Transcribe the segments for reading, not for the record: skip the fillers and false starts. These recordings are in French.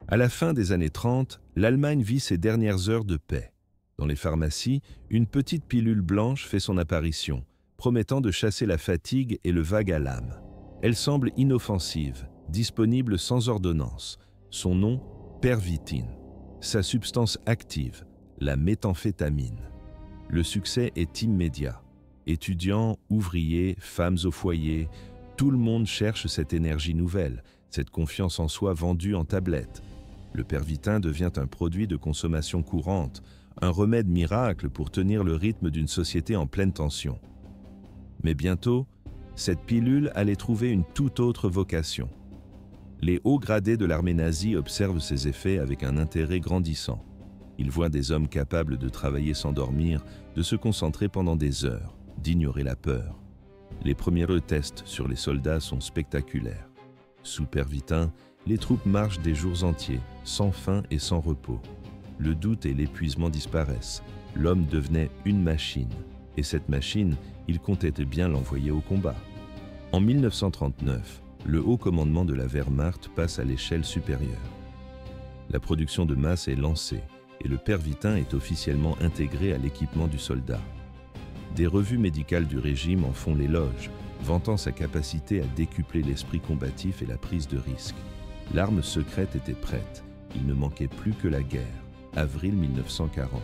À la fin des années 30, l'Allemagne vit ses dernières heures de paix. Dans les pharmacies, une petite pilule blanche fait son apparition, promettant de chasser la fatigue et le vague à l'âme. Elle semble inoffensive, disponible sans ordonnance. Son nom, Pervitin. Sa substance active, la méthamphétamine. Le succès est immédiat. Étudiants, ouvriers, femmes au foyer, tout le monde cherche cette énergie nouvelle, cette confiance en soi vendue en tablette. Le Pervitin devient un produit de consommation courante, un remède miracle pour tenir le rythme d'une société en pleine tension. Mais bientôt, cette pilule allait trouver une toute autre vocation. Les hauts gradés de l'armée nazie observent ses effets avec un intérêt grandissant. Ils voient des hommes capables de travailler sans dormir, de se concentrer pendant des heures, d'ignorer la peur. Les premiers tests sur les soldats sont spectaculaires. Sous Pervitin, les troupes marchent des jours entiers, sans faim et sans repos. Le doute et l'épuisement disparaissent. L'homme devenait une machine. Et cette machine, il comptait bien l'envoyer au combat. En 1939, le haut commandement de la Wehrmacht passe à l'échelle supérieure. La production de masse est lancée et le Pervitin est officiellement intégré à l'équipement du soldat. Des revues médicales du régime en font l'éloge, vantant sa capacité à décupler l'esprit combatif et la prise de risque. L'arme secrète était prête, il ne manquait plus que la guerre. Avril 1940.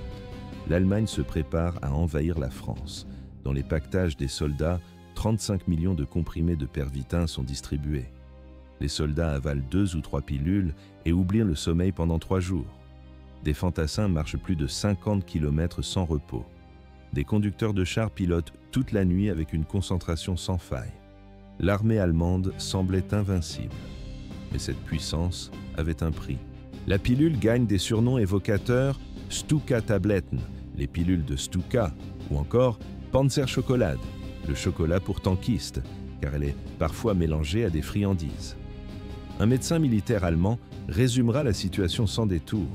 L'Allemagne se prépare à envahir la France. Dans les pactages des soldats, 35 millions de comprimés de Pervitin sont distribués. Les soldats avalent 2 ou 3 pilules et oublient le sommeil pendant 3 jours. Des fantassins marchent plus de 50 km sans repos. Des conducteurs de chars pilotent toute la nuit avec une concentration sans faille. L'armée allemande semblait invincible. Mais cette puissance avait un prix. La pilule gagne des surnoms évocateurs Stuka-Tabletten, les pilules de Stuka, ou encore Panzerschokolade, le chocolat pour tankistes, car elle est parfois mélangée à des friandises. Un médecin militaire allemand résumera la situation sans détour.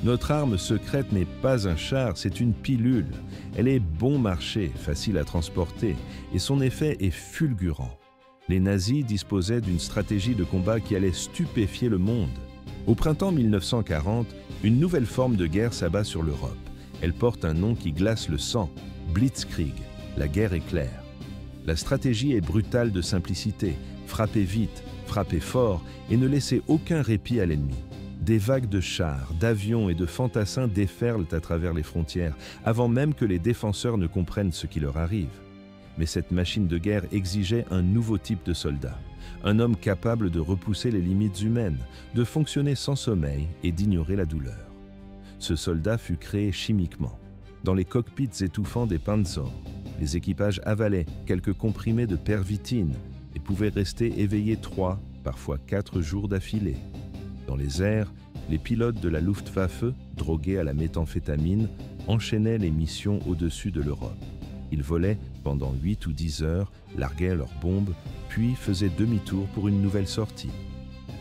Notre arme secrète n'est pas un char, c'est une pilule. Elle est bon marché, facile à transporter, et son effet est fulgurant. Les nazis disposaient d'une stratégie de combat qui allait stupéfier le monde. Au printemps 1940, une nouvelle forme de guerre s'abat sur l'Europe. Elle porte un nom qui glace le sang, Blitzkrieg, la guerre éclair. La stratégie est brutale de simplicité, frapper vite, frapper fort et ne laisser aucun répit à l'ennemi. Des vagues de chars, d'avions et de fantassins déferlent à travers les frontières, avant même que les défenseurs ne comprennent ce qui leur arrive. Mais cette machine de guerre exigeait un nouveau type de soldat. Un homme capable de repousser les limites humaines, de fonctionner sans sommeil et d'ignorer la douleur. Ce soldat fut créé chimiquement. Dans les cockpits étouffants des Panzers, les équipages avalaient quelques comprimés de Pervitin et pouvaient rester éveillés 3, parfois 4 jours d'affilée. Dans les airs, les pilotes de la Luftwaffe, drogués à la méthamphétamine, enchaînaient les missions au-dessus de l'Europe. Ils volaient pendant 8 ou 10 heures, larguaient leurs bombes, puis faisaient demi-tour pour une nouvelle sortie.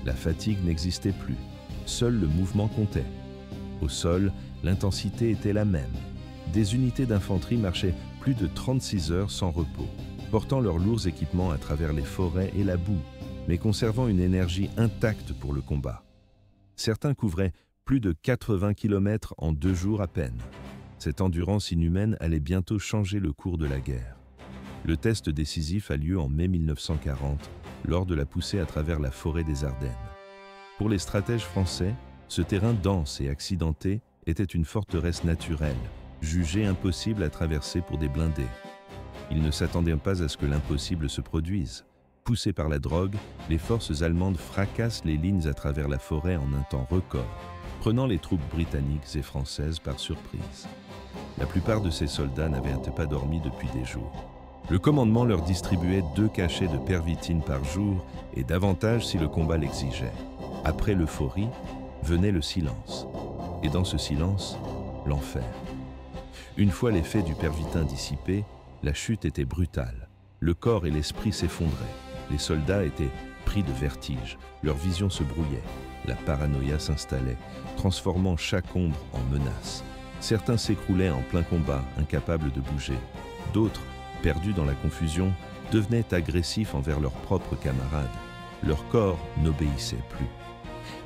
La fatigue n'existait plus, seul le mouvement comptait. Au sol, l'intensité était la même. Des unités d'infanterie marchaient plus de 36 heures sans repos, portant leurs lourds équipements à travers les forêts et la boue, mais conservant une énergie intacte pour le combat. Certains couvraient plus de 80 km en 2 jours à peine. Cette endurance inhumaine allait bientôt changer le cours de la guerre. Le test décisif a lieu en mai 1940, lors de la poussée à travers la forêt des Ardennes. Pour les stratèges français, ce terrain dense et accidenté était une forteresse naturelle, jugée impossible à traverser pour des blindés. Ils ne s'attendaient pas à ce que l'impossible se produise. Poussés par la drogue, les forces allemandes fracassent les lignes à travers la forêt en un temps record, prenant les troupes britanniques et françaises par surprise. La plupart de ces soldats n'avaient pas dormi depuis des jours. Le commandement leur distribuait 2 cachets de Pervitin par jour et davantage si le combat l'exigeait. Après l'euphorie, venait le silence. Et dans ce silence, l'enfer. Une fois l'effet du Pervitin dissipé, la chute était brutale. Le corps et l'esprit s'effondraient. Les soldats étaient pris de vertige. Leur vision se brouillait. La paranoïa s'installait, transformant chaque ombre en menace. Certains s'écroulaient en plein combat, incapables de bouger. D'autres, perdus dans la confusion, devenaient agressifs envers leurs propres camarades. Leur corps n'obéissait plus.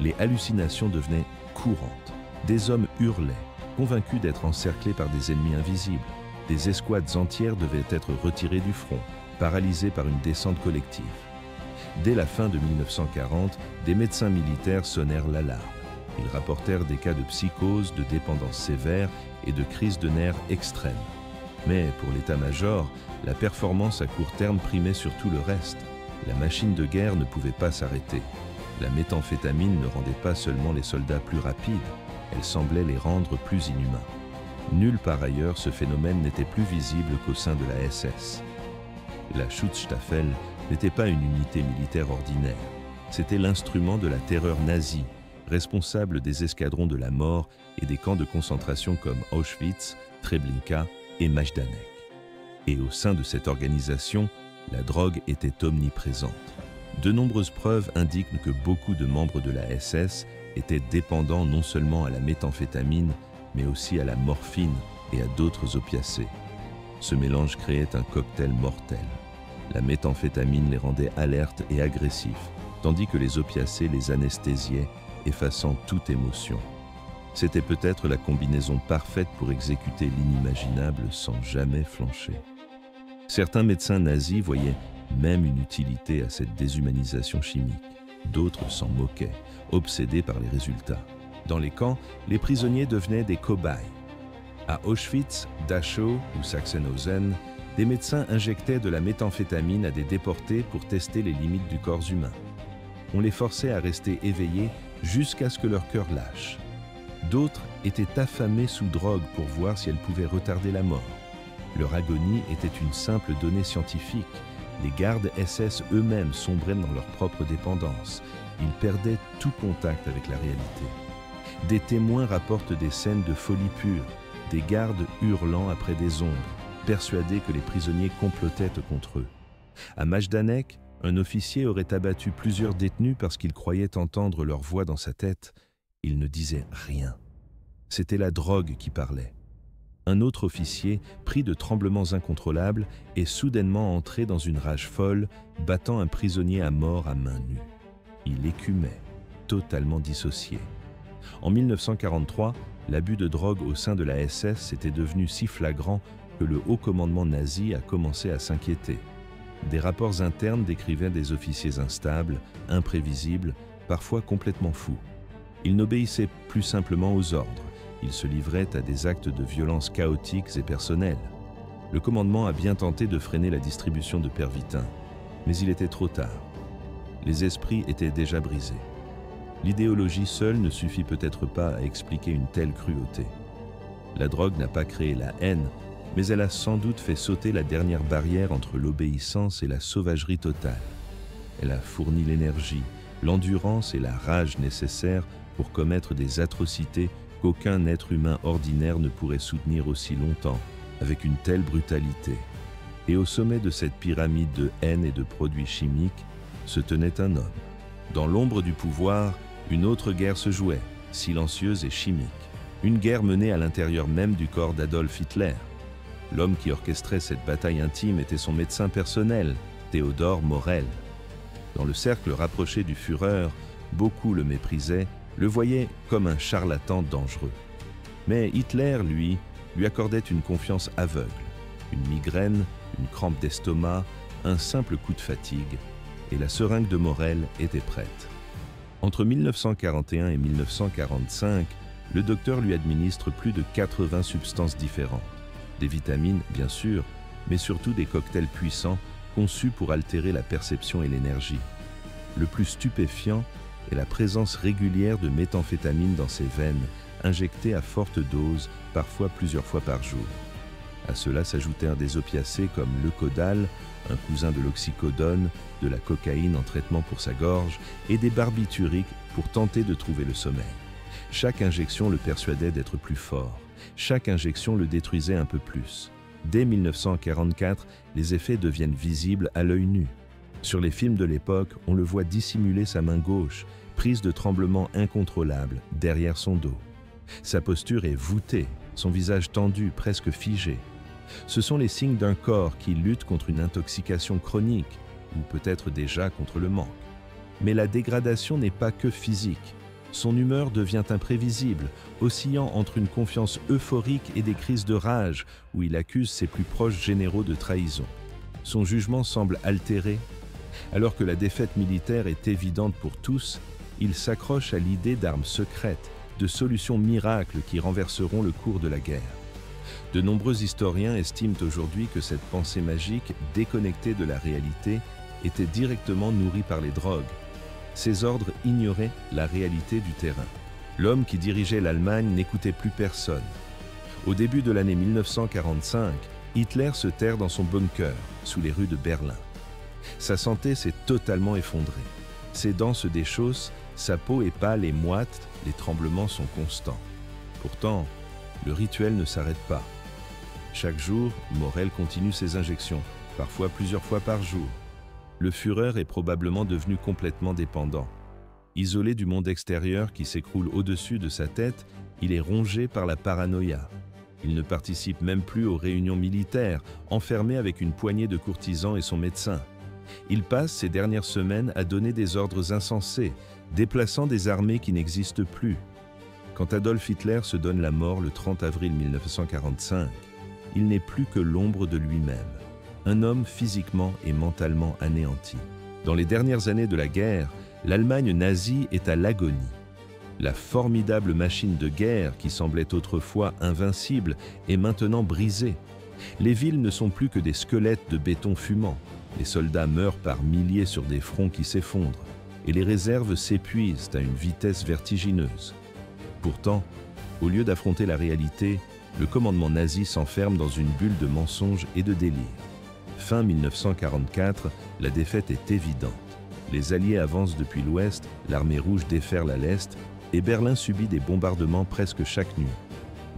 Les hallucinations devenaient courantes. Des hommes hurlaient, convaincus d'être encerclés par des ennemis invisibles. Des escouades entières devaient être retirées du front, paralysées par une descente collective. Dès la fin de 1940, des médecins militaires sonnèrent l'alarme. Ils rapportèrent des cas de psychose, de dépendance sévère et de crise de nerfs extrêmes. Mais pour l'état-major, la performance à court terme primait sur tout le reste. La machine de guerre ne pouvait pas s'arrêter. La méthamphétamine ne rendait pas seulement les soldats plus rapides, elle semblait les rendre plus inhumains. Nulle part ailleurs ce phénomène n'était plus visible qu'au sein de la SS. La Schutzstaffel n'était pas une unité militaire ordinaire. C'était l'instrument de la terreur nazie, responsable des escadrons de la mort et des camps de concentration comme Auschwitz, Treblinka et Majdanek. Et au sein de cette organisation, la drogue était omniprésente. De nombreuses preuves indiquent que beaucoup de membres de la SS étaient dépendants non seulement à la méthamphétamine, mais aussi à la morphine et à d'autres opiacés. Ce mélange créait un cocktail mortel. La méthamphétamine les rendait alertes et agressifs, tandis que les opiacés les anesthésiaient, effaçant toute émotion. C'était peut-être la combinaison parfaite pour exécuter l'inimaginable sans jamais flancher. Certains médecins nazis voyaient même une utilité à cette déshumanisation chimique. D'autres s'en moquaient, obsédés par les résultats. Dans les camps, les prisonniers devenaient des cobayes. À Auschwitz, Dachau ou Sachsenhausen, des médecins injectaient de la méthamphétamine à des déportés pour tester les limites du corps humain. On les forçait à rester éveillés jusqu'à ce que leur cœur lâche. D'autres étaient affamés sous drogue pour voir si elle pouvait retarder la mort. Leur agonie était une simple donnée scientifique. Les gardes SS eux-mêmes sombraient dans leur propre dépendance. Ils perdaient tout contact avec la réalité. Des témoins rapportent des scènes de folie pure, des gardes hurlant après des ombres, persuadés que les prisonniers complotaient contre eux. À Majdanek, un officier aurait abattu plusieurs détenus parce qu'il croyait entendre leur voix dans sa tête. Il ne disait rien. C'était la drogue qui parlait. Un autre officier, pris de tremblements incontrôlables, est soudainement entré dans une rage folle, battant un prisonnier à mort à main nue. Il écumait, totalement dissocié. En 1943, l'abus de drogue au sein de la SS était devenu si flagrant que le haut commandement nazi a commencé à s'inquiéter. Des rapports internes décrivaient des officiers instables, imprévisibles, parfois complètement fous. Ils n'obéissaient plus simplement aux ordres. Ils se livraient à des actes de violence chaotiques et personnels. Le commandement a bien tenté de freiner la distribution de Pervitin, mais il était trop tard. Les esprits étaient déjà brisés. L'idéologie seule ne suffit peut-être pas à expliquer une telle cruauté. La drogue n'a pas créé la haine, mais elle a sans doute fait sauter la dernière barrière entre l'obéissance et la sauvagerie totale. Elle a fourni l'énergie, l'endurance et la rage nécessaires pour commettre des atrocités qu'aucun être humain ordinaire ne pourrait soutenir aussi longtemps, avec une telle brutalité. Et au sommet de cette pyramide de haine et de produits chimiques, se tenait un homme. Dans l'ombre du pouvoir, une autre guerre se jouait, silencieuse et chimique. Une guerre menée à l'intérieur même du corps d'Adolf Hitler. L'homme qui orchestrait cette bataille intime était son médecin personnel, Theodor Morell. Dans le cercle rapproché du Führer, beaucoup le méprisaient, le voyaient comme un charlatan dangereux. Mais Hitler, lui accordait une confiance aveugle. Une migraine, une crampe d'estomac, un simple coup de fatigue, et la seringue de Morell était prête. Entre 1941 et 1945, le docteur lui administre plus de 80 substances différentes. Des vitamines, bien sûr, mais surtout des cocktails puissants conçus pour altérer la perception et l'énergie. Le plus stupéfiant est la présence régulière de méthamphétamine dans ses veines, injectée à forte dose, parfois plusieurs fois par jour. À cela s'ajoutèrent des opiacés comme le Codal, un cousin de l'oxycodone, de la cocaïne en traitement pour sa gorge et des barbituriques pour tenter de trouver le sommeil. Chaque injection le persuadait d'être plus fort. Chaque injection le détruisait un peu plus. Dès 1944, les effets deviennent visibles à l'œil nu. Sur les films de l'époque, on le voit dissimuler sa main gauche, prise de tremblements incontrôlables derrière son dos. Sa posture est voûtée, son visage tendu, presque figé. Ce sont les signes d'un corps qui lutte contre une intoxication chronique, ou peut-être déjà contre le manque. Mais la dégradation n'est pas que physique. Son humeur devient imprévisible, oscillant entre une confiance euphorique et des crises de rage, où il accuse ses plus proches généraux de trahison. Son jugement semble altéré. Alors que la défaite militaire est évidente pour tous, il s'accroche à l'idée d'armes secrètes, de solutions miracles qui renverseront le cours de la guerre. De nombreux historiens estiment aujourd'hui que cette pensée magique, déconnectée de la réalité, était directement nourrie par les drogues. Ces ordres ignoraient la réalité du terrain. L'homme qui dirigeait l'Allemagne n'écoutait plus personne. Au début de l'année 1945, Hitler se terre dans son bunker, sous les rues de Berlin. Sa santé s'est totalement effondrée. Ses dents se déchaussent, sa peau est pâle et moite, les tremblements sont constants. Pourtant, le rituel ne s'arrête pas. Chaque jour, Morel continue ses injections, parfois plusieurs fois par jour. Le Führer est probablement devenu complètement dépendant. Isolé du monde extérieur qui s'écroule au-dessus de sa tête, il est rongé par la paranoïa. Il ne participe même plus aux réunions militaires, enfermé avec une poignée de courtisans et son médecin. Il passe ses dernières semaines à donner des ordres insensés, déplaçant des armées qui n'existent plus. Quand Adolf Hitler se donne la mort le 30 avril 1945, il n'est plus que l'ombre de lui-même, un homme physiquement et mentalement anéanti. Dans les dernières années de la guerre, l'Allemagne nazie est à l'agonie. La formidable machine de guerre qui semblait autrefois invincible est maintenant brisée. Les villes ne sont plus que des squelettes de béton fumant. Les soldats meurent par milliers sur des fronts qui s'effondrent et les réserves s'épuisent à une vitesse vertigineuse. Pourtant, au lieu d'affronter la réalité, le commandement nazi s'enferme dans une bulle de mensonges et de délire. Fin 1944, la défaite est évidente. Les Alliés avancent depuis l'ouest, l'armée rouge déferle à l'est et Berlin subit des bombardements presque chaque nuit.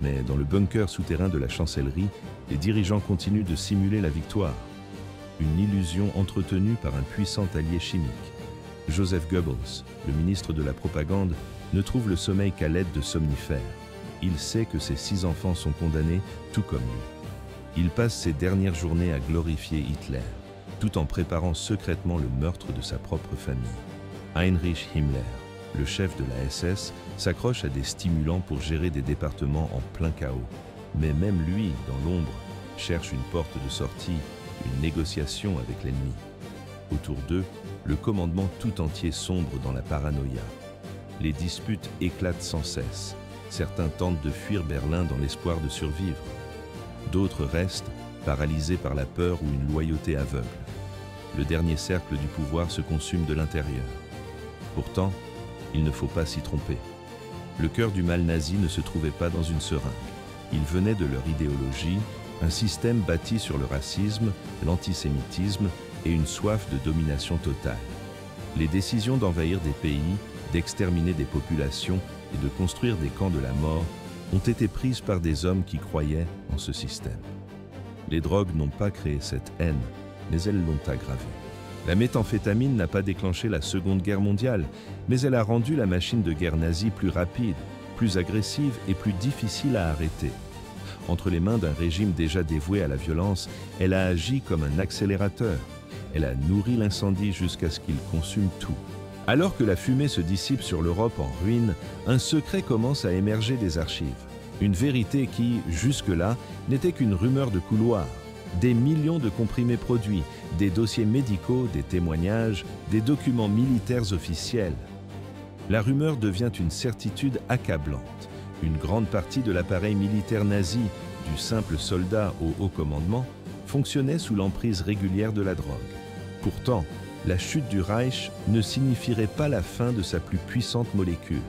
Mais dans le bunker souterrain de la chancellerie, les dirigeants continuent de simuler la victoire. Une illusion entretenue par un puissant allié chimique. Joseph Goebbels, le ministre de la propagande, ne trouve le sommeil qu'à l'aide de somnifères. Il sait que ses 6 enfants sont condamnés, tout comme lui. Il passe ses dernières journées à glorifier Hitler, tout en préparant secrètement le meurtre de sa propre famille. Heinrich Himmler, le chef de la SS, s'accroche à des stimulants pour gérer des départements en plein chaos. Mais même lui, dans l'ombre, cherche une porte de sortie, une négociation avec l'ennemi. Autour d'eux, le commandement tout entier sombre dans la paranoïa. Les disputes éclatent sans cesse. Certains tentent de fuir Berlin dans l'espoir de survivre. D'autres restent, paralysés par la peur ou une loyauté aveugle. Le dernier cercle du pouvoir se consume de l'intérieur. Pourtant, il ne faut pas s'y tromper. Le cœur du mal nazi ne se trouvait pas dans une seringue. Il venait de leur idéologie, un système bâti sur le racisme, l'antisémitisme et une soif de domination totale. Les décisions d'envahir des pays, d'exterminer des populations et de construire des camps de la mort ont été prises par des hommes qui croyaient en ce système. Les drogues n'ont pas créé cette haine, mais elles l'ont aggravée. La méthamphétamine n'a pas déclenché la Seconde Guerre mondiale, mais elle a rendu la machine de guerre nazie plus rapide, plus agressive et plus difficile à arrêter. Entre les mains d'un régime déjà dévoué à la violence, elle a agi comme un accélérateur. Elle a nourri l'incendie jusqu'à ce qu'il consume tout. Alors que la fumée se dissipe sur l'Europe en ruine, un secret commence à émerger des archives. Une vérité qui, jusque-là, n'était qu'une rumeur de couloir. Des millions de comprimés produits, des dossiers médicaux, des témoignages, des documents militaires officiels. La rumeur devient une certitude accablante. Une grande partie de l'appareil militaire nazi, du simple soldat au haut commandement, fonctionnait sous l'emprise régulière de la drogue. Pourtant, la chute du Reich ne signifierait pas la fin de sa plus puissante molécule.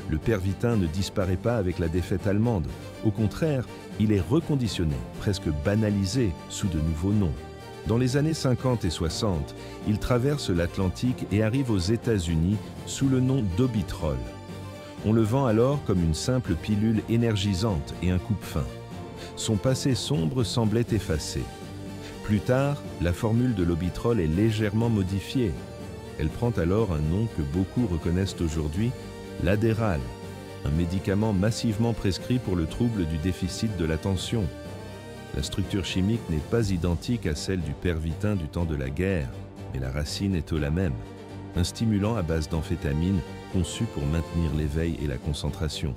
Le pervitin ne disparaît pas avec la défaite allemande. Au contraire, il est reconditionné, presque banalisé, sous de nouveaux noms. Dans les années 50 et 60, il traverse l'Atlantique et arrive aux États-Unis sous le nom d'Obitrol. On le vend alors comme une simple pilule énergisante et un coupe-faim. Son passé sombre semblait effacé. Plus tard, la formule de l'Obitrol est légèrement modifiée. Elle prend alors un nom que beaucoup reconnaissent aujourd'hui, l'Adderall, un médicament massivement prescrit pour le trouble du déficit de l'attention. La structure chimique n'est pas identique à celle du pervitin du temps de la guerre, mais la racine est la même. un stimulant à base d'amphétamine conçu pour maintenir l'éveil et la concentration.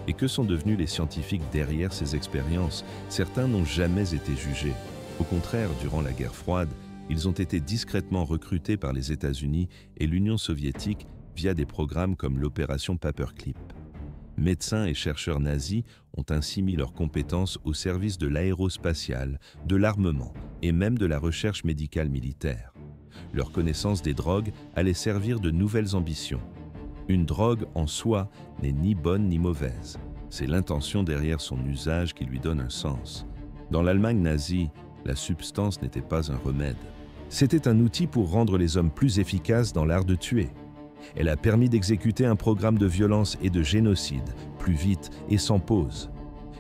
Et que sont devenus les scientifiques derrière ces expériences? Certains n'ont jamais été jugés. Au contraire, durant la guerre froide, ils ont été discrètement recrutés par les États-Unis et l'Union soviétique via des programmes comme l'opération Paperclip. Médecins et chercheurs nazis ont ainsi mis leurs compétences au service de l'aérospatiale, de l'armement et même de la recherche médicale militaire. Leur connaissance des drogues allait servir de nouvelles ambitions. Une drogue en soi n'est ni bonne ni mauvaise. C'est l'intention derrière son usage qui lui donne un sens. Dans l'Allemagne nazie, la substance n'était pas un remède. C'était un outil pour rendre les hommes plus efficaces dans l'art de tuer. Elle a permis d'exécuter un programme de violence et de génocide, plus vite et sans pause.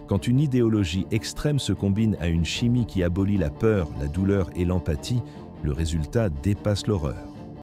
Quand une idéologie extrême se combine à une chimie qui abolit la peur, la douleur et l'empathie, le résultat dépasse l'horreur.